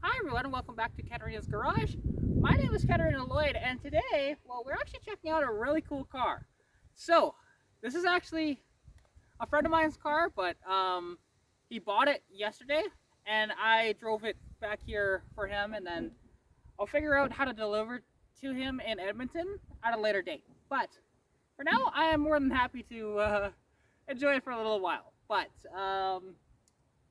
Hi everyone and welcome back to Katarina's Garage. My name is Katarina Lloyd and today, well, we're actually checking out a really cool car. So, this is actually a friend of mine's car, but he bought it yesterday and I drove it back here for him, and then I'll figure out how to deliver to him in Edmonton at a later date. But for now, I am more than happy to enjoy it for a little while. But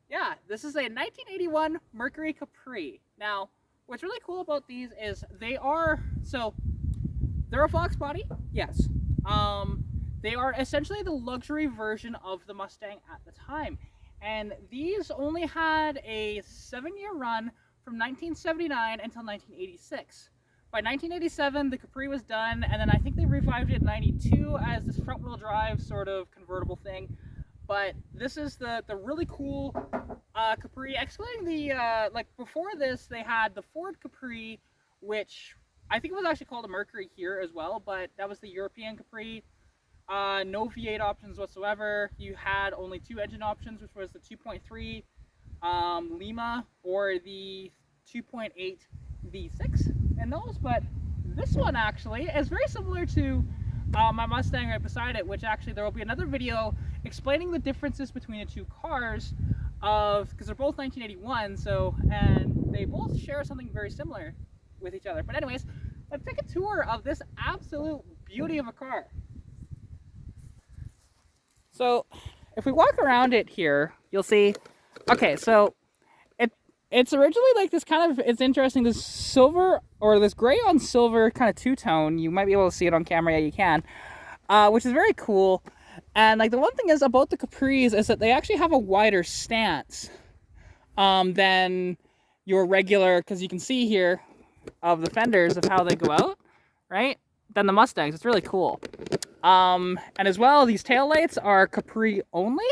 yeah, this is a 1981 Mercury Capri. Now, what's really cool about these is they're a foxbody, yes. They are essentially the luxury version of the Mustang at the time. And these only had a 7-year run from 1979 until 1986. By 1987, the Capri was done, and then I think they revived it in 92 as this front-wheel drive sort of convertible thing. But this is the really cool Capri, excluding the, like before this, they had the Ford Capri, which I think it was actually called a Mercury here as well, but that was the European Capri. No V8 options whatsoever. You had only 2 engine options, which was the 2.3 Lima or the 2.8 V6 in those. But this one actually is very similar to my Mustang right beside it, which actually there will be another video explaining the differences between the two cars, because they're both 1981, so, and they both share something very similar with each other. But anyways, let's take a tour of this absolute beauty of a car. So if we walk around it here, you'll see, okay, so it's originally like this kind of, it's interesting, this silver, or this gray on silver kind of two-tone. You might be able to see it on camera, yeah, you can, which is very cool. And like the one thing is about the Capris is that they actually have a wider stance than your regular, because you can see here of the fenders of how they go out, right? Than the Mustangs. It's really cool. And as well, these taillights are Capri only.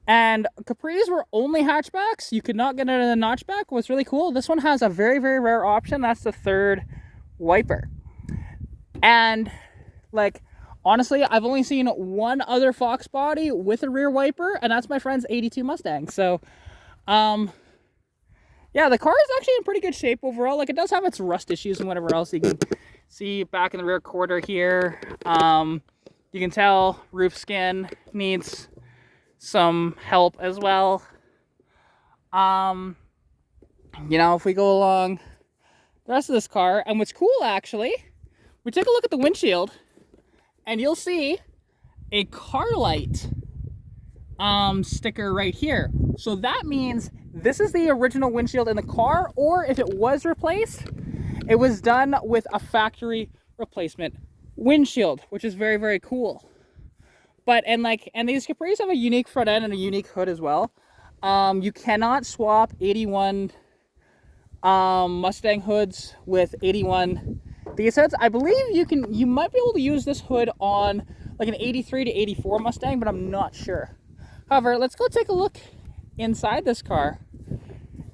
And Capris were only hatchbacks. You could not get it in a notchback. What's really cool, this one has a very, very rare option. That's the third wiper. And like, honestly, I've only seen one other foxbody with a rear wiper, and that's my friend's 82 Mustang. So, yeah, the car is actually in pretty good shape overall. Like, it does have its rust issues and whatever else. You can see back in the rear quarter here. You can tell roof skin needs some help as well. You know, if we go along the rest of this car, and what's cool actually, we take a look at the windshield, and you'll see a car light sticker right here. So that means this is the original windshield in the car, or if it was replaced, it was done with a factory replacement windshield, which is very, very cool. But, and these Capris have a unique front end and a unique hood as well. You cannot swap 81 Mustang hoods with 81 these hoods. I believe you might be able to use this hood on like an 83 to 84 Mustang, but I'm not sure. However, let's go take a look inside this car,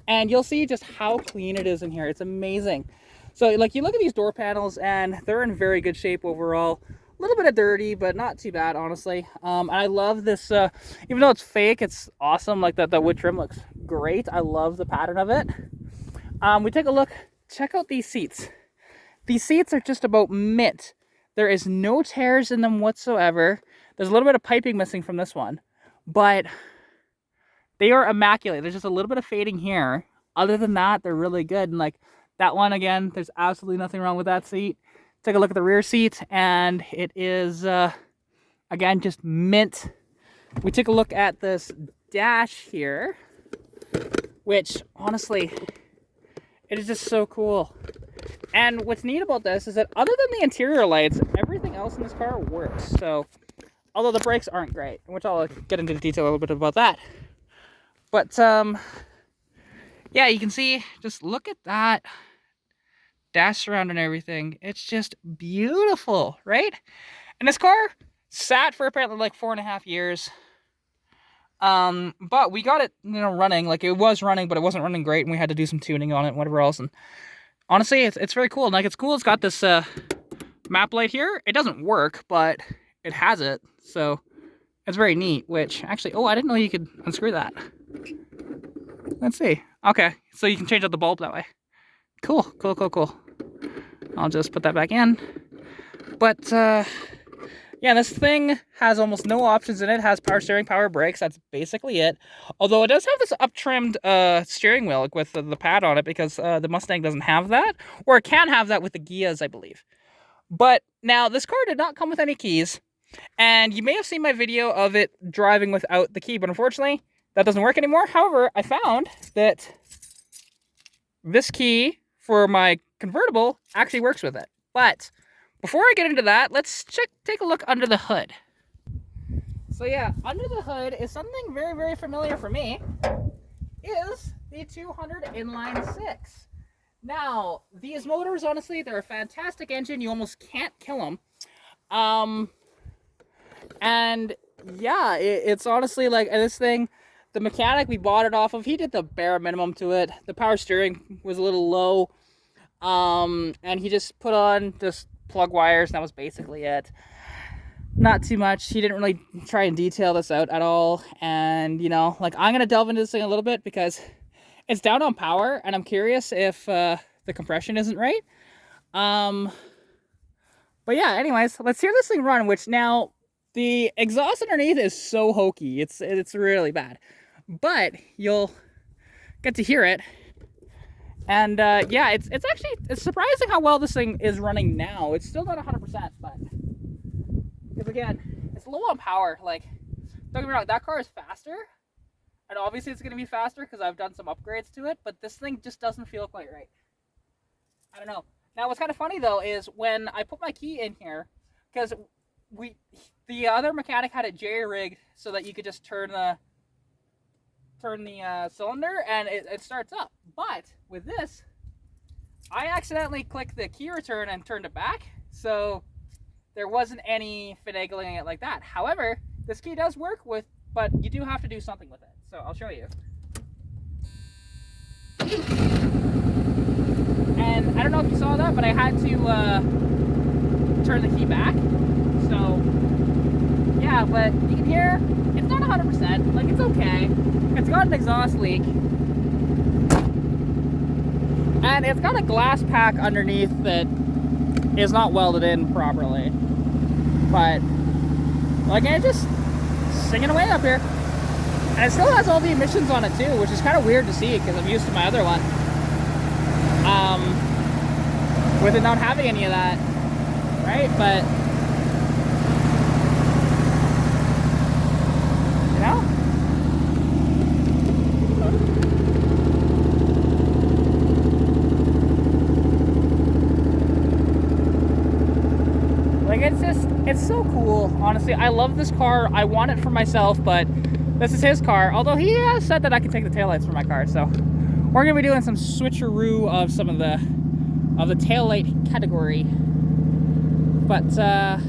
and you'll see just how clean it is in here. It's amazing. So like, you look at these door panels and they're in very good shape overall. A little bit of dirty, but not too bad, honestly. I love this, even though it's fake, it's awesome. Like the wood trim looks great. I love the pattern of it. We take a look, check out these seats. These seats are just about mint. There is no tears in them whatsoever. There's a little bit of piping missing from this one, but they are immaculate. There's just a little bit of fading here. Other than that, they're really good. And like that one, again, there's absolutely nothing wrong with that seat. Take a look at the rear seat, and it is, again, just mint. We take a look at this dash here, which, honestly, it is just so cool. And what's neat about this is that other than the interior lights, everything else in this car works. So, although the brakes aren't great, which I'll get into detail a little bit about that. But, yeah, you can see, just look at that dash surround and everything. It's just beautiful, right? And this car sat for apparently like 4.5 years. But we got it, you know, running. Like, it was running, but it wasn't running great, and we had to do some tuning on it and whatever else. And honestly, it's very cool. And like, it's cool. It's got this map light here. It doesn't work, but it has it, so it's very neat. Which actually, oh, I didn't know you could unscrew that. Let's see. Okay, so you can change out the bulb that way. Cool, cool, cool, cool. I'll just put that back in. But, yeah, this thing has almost no options in it. It has power steering, power brakes. That's basically it. Although it does have this up-trimmed steering wheel with the pad on it, because the Mustang doesn't have that. Or it can have that with the Gias, I believe. But now, this car did not come with any keys. And you may have seen my video of it driving without the key. But unfortunately, that doesn't work anymore. However, I found that this key for my convertible actually works with it. But before I get into that, let's take a look under the hood. So yeah, under the hood is something very, very familiar for me, is the 200 inline 6. Now, these motors, honestly, they're a fantastic engine. You almost can't kill them. And yeah, it's honestly like this thing, the mechanic we bought it off of, he did the bare minimum to it. The power steering was a little low. And he just put on just plug wires, and that was basically it. Not too much. He didn't really try and detail this out at all. And, you know, like, I'm going to delve into this thing a little bit because it's down on power, and I'm curious if the compression isn't right. But yeah, anyways, let's hear this thing run, which now the exhaust underneath is so hokey. It's really bad. But you'll get to hear it. And yeah, it's surprising how well this thing is running now. It's still not 100%, but because again, it's low on power. Like, don't get me wrong, that car is faster, and obviously it's going to be faster because I've done some upgrades to it. But this thing just doesn't feel quite right. I don't know. Now, what's kind of funny though is when I put my key in here, because the other mechanic had it jerry-rigged so that you could just turn the cylinder and it starts up. But with this, I accidentally clicked the key return and turned it back, so there wasn't any finagling it like that. However, this key does work with, but you do have to do something with it. So I'll show you. And I don't know if you saw that, but I had to turn the key back. So yeah, but you can hear it's not 100%. Like, it's okay. It's got an exhaust leak. And it's got a glass pack underneath that is not welded in properly. But, like, it's just singing away up here. And it still has all the emissions on it too, which is kind of weird to see because I'm used to my other one. With it not having any of that, right? But, you know? Like, it's so cool, honestly. I love this car. I want it for myself, but this is his car. Although he has said that I can take the taillights for my car, so we're gonna be doing some switcheroo of some of the taillight category. But yeah,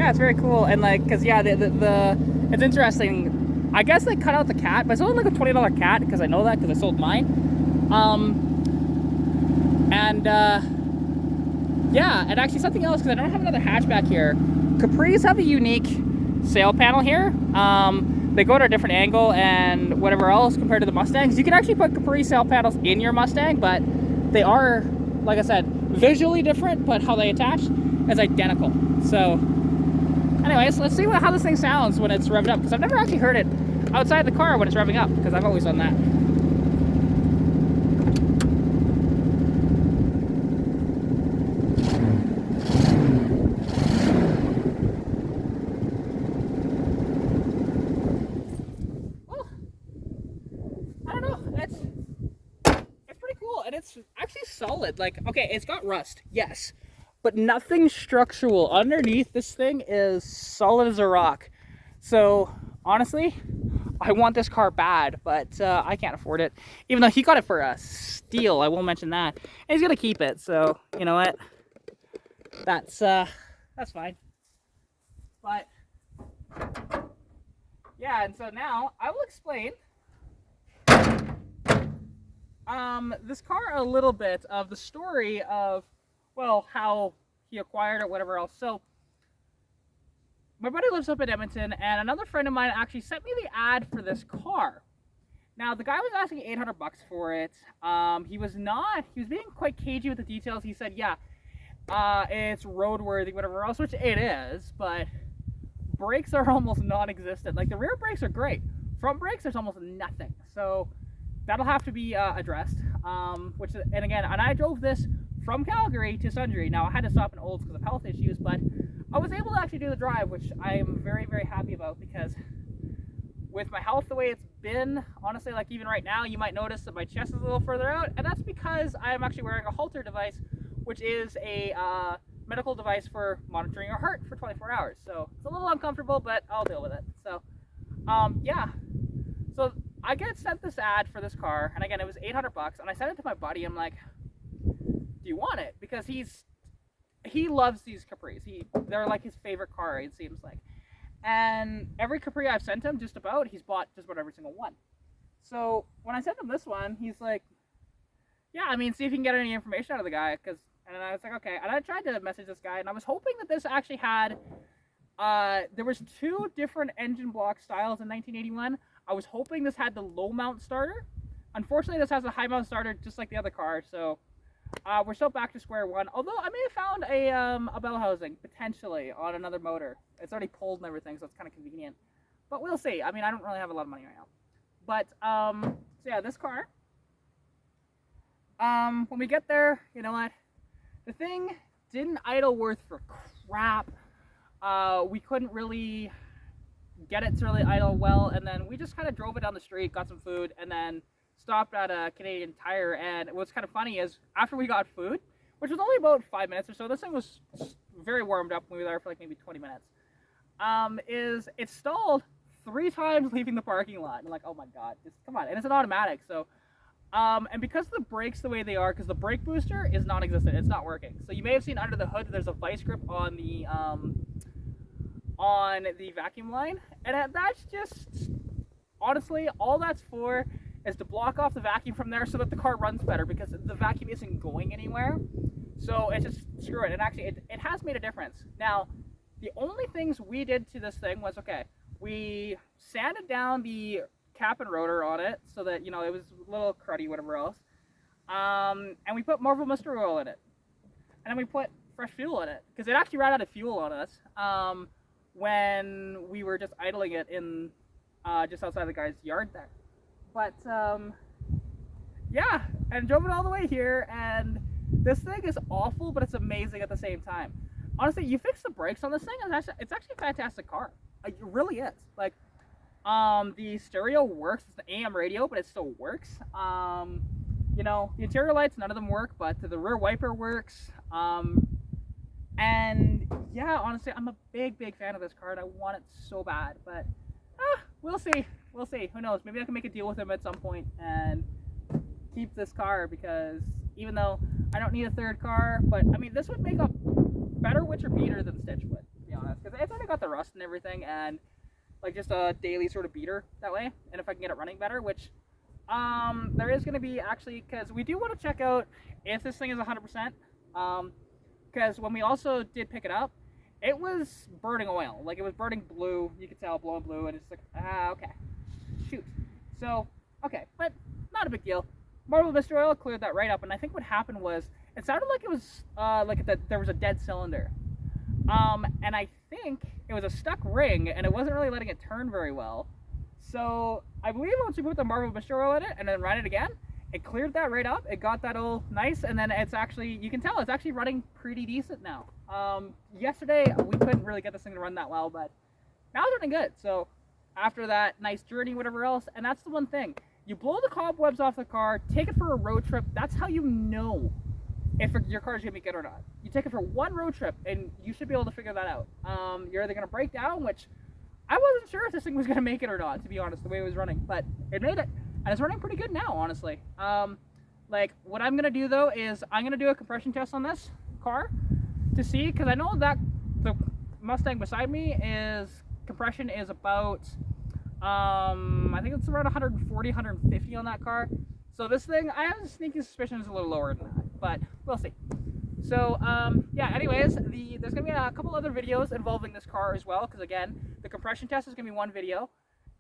it's very cool. And like, cause yeah, it's interesting. I guess they cut out the cat, but it's only like a $20 cat because I know that because I sold mine. Yeah, and actually something else, because I don't have another hatchback here. Capris have a unique sail panel here. They go at a different angle and whatever else compared to the Mustangs. You can actually put Capri sail panels in your Mustang, but they are, like I said, visually different, but how they attach is identical. So anyways, let's see how this thing sounds when it's revved up, because I've never actually heard it outside the car when it's revving up, because I've always done that. It's actually solid. Like, okay, it's got rust, yes, but nothing structural. Underneath, this thing is solid as a rock. So honestly, I want this car bad, but I can't afford it. Even though he got it for a steal, I won't mention that. And he's gonna keep it, so you know what? That's fine. But yeah, and so now I will explain this car a little bit of the story of, well, how he acquired it, whatever else. So my buddy lives up in Edmonton, and another friend of mine actually sent me the ad for this car. Now the guy was asking 800 bucks for it. He was being quite cagey with the details. He said, yeah, it's roadworthy, whatever else, which it is, but brakes are almost non-existent. Like the rear brakes are great. Front brakes, there's almost nothing. So that'll have to be addressed. And I drove this from Calgary to Sundre. Now I had to stop in Olds because of health issues, but I was able to actually do the drive, which I am very, very happy about, because with my health the way it's been, honestly, like even right now, you might notice that my chest is a little further out, and that's because I'm actually wearing a Holter device, which is a medical device for monitoring your heart for 24 hours. So it's a little uncomfortable, but I'll deal with it. So, yeah. So I get sent this ad for this car, and again, it was 800 bucks, and I sent it to my buddy. I'm like, do you want it? Because he loves these Capris. They're like his favorite car, it seems like. And every Capri I've sent him, he's bought just about every single one. So when I sent him this one, he's like, yeah, I mean, see if you can get any information out of the guy. And I was like, okay. And I tried to message this guy, and I was hoping that this actually had, there was 2 different engine block styles in 1981. I was hoping this had the low mount starter. Unfortunately, this has a high mount starter just like the other car, so we're still back to square one. Although I may have found a bell housing, potentially, on another motor. It's already pulled and everything, so it's kind of convenient. But we'll see. I mean, I don't really have a lot of money right now. But, so yeah, this car. When we get there, you know what? The thing didn't idle worth for crap. We couldn't really get it to really idle well, and then we just kind of drove it down the street, got some food, and then stopped at a Canadian Tire. And what's kind of funny is after we got food, which was only about 5 minutes or so, this thing was very warmed up when we were there for like maybe 20 minutes, is it stalled 3 times leaving the parking lot. And I'm like, oh my god, come on. And it's an automatic, so and because of the brakes the way they are, because the brake booster is non-existent, it's not working. So you may have seen under the hood there's a vice grip on the vacuum line, and that's just, honestly, all that's for is to block off the vacuum from there so that the car runs better, because the vacuum isn't going anywhere. So it's just, screw it. And actually it has made a difference. Now the only things we did to this thing was, okay, we sanded down the cap and rotor on it so that, you know, it was a little cruddy, whatever else, and we put Marvel Mystery Oil in it, and then we put fresh fuel in it, because it actually ran out of fuel on us when we were just idling it in just outside the guy's yard there. But yeah, and drove it all the way here, and this thing is awful, but it's amazing at the same time. Honestly, you fix the brakes on this thing, and it's actually a fantastic car. Like, it really is. Like, the stereo works. It's an AM radio, but it still works. You know, the interior lights, none of them work, but the rear wiper works. And yeah, honestly, I'm a big fan of this car, and I want it so bad, but we'll see. We'll see. Who knows? Maybe I can make a deal with him at some point and keep this car, because even though I don't need a third car, but I mean, this would make a better witcher beater than Stitch would, to be honest, because it's already got the rust and everything, and like just a daily sort of beater that way. And if I can get it running better, which there is going to be, actually, because we do want to check out if this thing is 100%, because when we also did pick it up, it was burning oil. Like, it was burning blue. You could tell, blowing blue, and it's like, okay, shoot. So, okay, but not a big deal. Marvel Mystery Oil cleared that right up, and I think what happened was, it sounded like it was, there was a dead cylinder. And I think it was a stuck ring, and it wasn't really letting it turn very well. So, I believe once you put the Marvel Mystery Oil in it, and then ran it again, it cleared that right up. It got that all nice, and then it's actually, you can tell it's actually running pretty decent now. Yesterday we couldn't really get this thing to run that well, but now it's running good. So after that nice journey, whatever else, and that's the one thing. You blow the cobwebs off the car, take it for a road trip. That's how you know if your car is going to be good or not. You take it for one road trip, and you should be able to figure that out. You're either going to break down, which I wasn't sure if this thing was going to make it or not, to be honest, the way it was running, but it made it. And it's running pretty good now, honestly. Like, what I'm going to do, though, is I'm going to do a compression test on this car to see, because I know that the Mustang beside me compression is about, I think it's around 140, 150 on that car. So this thing, I have a sneaky suspicion it's a little lower than that, but we'll see. So, yeah, anyways, there's going to be a couple other videos involving this car as well, because, again, the compression test is going to be one video.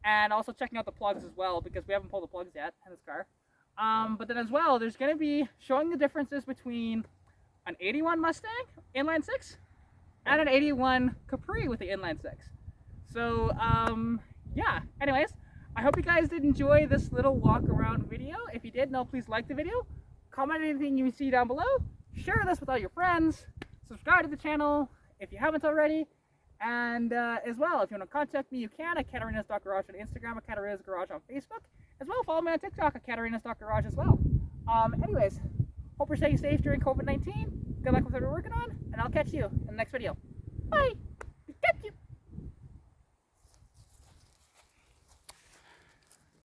and also checking out the plugs as well, because we haven't pulled the plugs yet in this car. But then as well, there's going to be showing the differences between an 81 Mustang inline 6 and an 81 Capri with the inline 6. So yeah, anyways, I hope you guys did enjoy this little walk around video. If you did, please like the video, comment anything you see down below, share this with all your friends, subscribe to the channel if you haven't already, and as well, if you want to contact me, you can at Katarina's.garage on Instagram, at Katarina's Garage on Facebook. As well, follow me on TikTok at Katarina's.garage as well. Anyways, hope you're staying safe during COVID-19. Good luck with what we're working on, and I'll catch you in the next video. Bye!